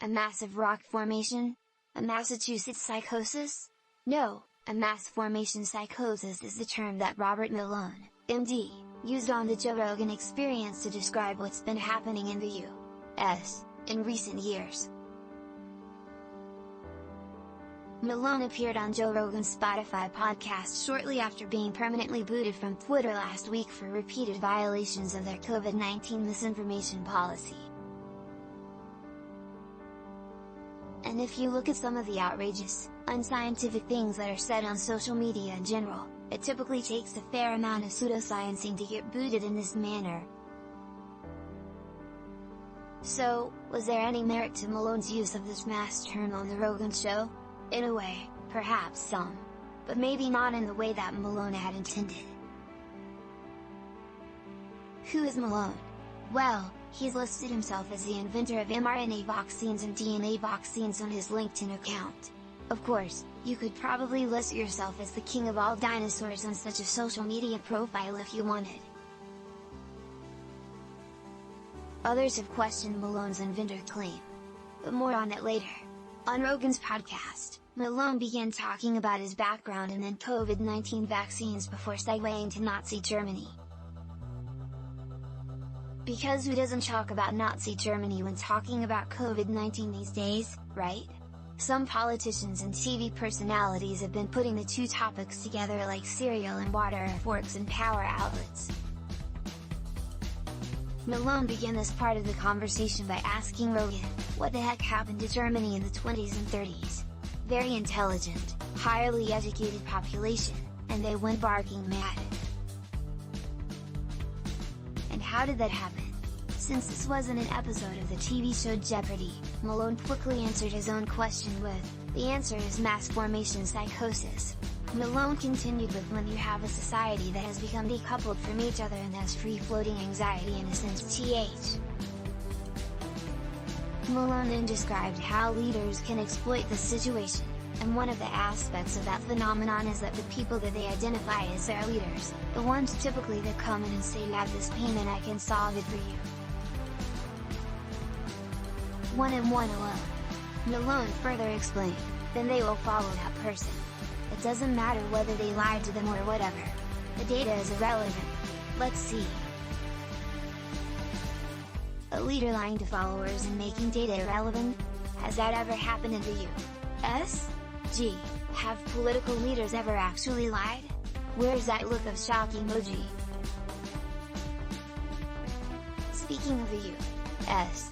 A massive rock formation? A Massachusetts psychosis? No, a mass formation psychosis is the term that Robert Malone, MD, used on the Joe Rogan Experience to describe what's been happening in the U.S. in recent years. Malone appeared on Joe Rogan's Spotify podcast shortly after being permanently booted from Twitter last week for repeated violations of their COVID-19 misinformation policy. And if you look at some of the outrageous, unscientific things that are said on social media in general, it typically takes a fair amount of pseudosciencing to get booted in this manner. So, was there any merit to Malone's use of this mass term on the Rogan show? In a way, perhaps some. But maybe not in the way that Malone had intended. Who is Malone? Well, he's listed himself as the inventor of mRNA vaccines and DNA vaccines on his LinkedIn account. Of course, you could probably list yourself as the king of all dinosaurs on such a social media profile if you wanted. Others have questioned Malone's inventor claim. But more on it later. On Rogan's podcast, Malone began talking about his background and then COVID-19 vaccines before segueing to Nazi Germany. Because who doesn't talk about Nazi Germany when talking about COVID-19 these days, right? Some politicians and TV personalities have been putting the two topics together like cereal and water are forks and power outlets. Malone began this part of the conversation by asking Rogan, what the heck happened to Germany in the 20s and 30s? Very intelligent, highly educated population, and they went barking mad. And how did that happen? Since this wasn't an episode of the TV show Jeopardy, Malone quickly answered his own question with, the answer is mass formation psychosis. Malone continued with, when you have a society that has become decoupled from each other and has free-floating anxiety in a sense th. Malone then described how leaders can exploit the situation, and one of the aspects of that phenomenon is that the people that they identify as their leaders, the ones typically that come in and say you have this pain and I can solve it for you. One and one alone. Malone further explained, then they will follow that person. It doesn't matter whether they lied to them or whatever. The data is irrelevant. Let's see. A leader lying to followers and making data irrelevant? Has that ever happened in the U.S.? Gee, have political leaders ever actually lied? Where's that look of shock emoji? Speaking of the U.S.,